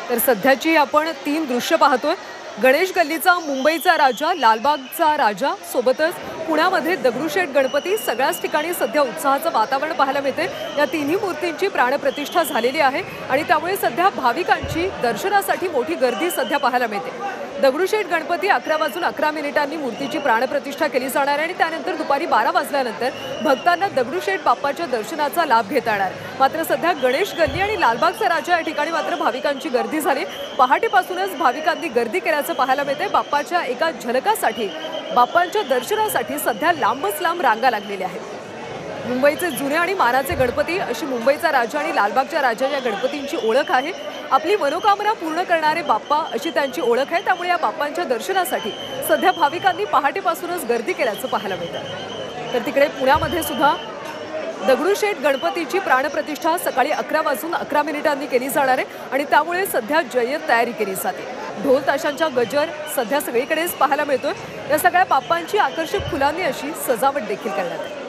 तर सध्याची आपण 3 दृश्य पाहतोय। गणेश गल्लीचा मुंबईचा राजा, लालबागचा राजा, सोबतच पुण्यामध्ये दगडूशेठ गणपती, सगळ्याच ठिकाणी सध्या उत्साहाचं वातावरण पाहायला मिळते। या तिन्ही मूर्तींची प्राणप्रतिष्ठा झालेली आहे आणि त्यामुळे सध्या भाविकांची दर्शनासाठी मोठी गर्दी सध्या पाहायला मिळते। दगडूशेठ गणपती 11 वाजून 11 मिनिटांनी मूर्तीची प्राणप्रतिष्ठा केली जाणार आणि त्यानंतर दुपारी 12 वाजल्यानंतर भक्तांना दगडूशेठ बाप्पाच्या दर्शनाचा लाभ घेता येणार। मात्र सध्या गणेश गल्ली आणि लालबागचा राजा या ठिकाणी मात्र भाविकांची गर्दी झाली। पहाटेपासूनच भाविकांनी गर्दी केल्याचं पाहायला मिळते। बाप्पाच्या एका झलकासाठी, बाप्पांच्या दर्शनासाठी सध्या लांबच लांब रांगा लागलेल्या आहेत। मुंबईचे जुने आणि मानाचे गणपती अशी मुंबईचा राजा आणि लालबागच्या राजा या गणपतींची ओळख आहे। आपली मनोकामना पूर्ण करणारे बाप्पा अशी त्यांची ओळख आहे। त्यामुळे या बाप्पांच्या दर्शनासाठी सध्या भाविकांनी पहाटेपासूनच गर्दी केल्याचं पाहायला मिळतं। तर तिकडे पुण्यामध्ये सुद्धा दगडूशेठ गणपतीची प्राणप्रतिष्ठा सकाळी 11 वाजून 11 मिनिटांनी केली जाणार आहे आणि त्यामुळे सध्या जय्यत तयारी केली जाते। ढोल ताशांचा गजर सध्या सगळीकडेच पाहायला मिळतोय। या सगळ्या बाप्पांची आकर्षक फुलांनी अशी सजावट देखील करण्यात आली।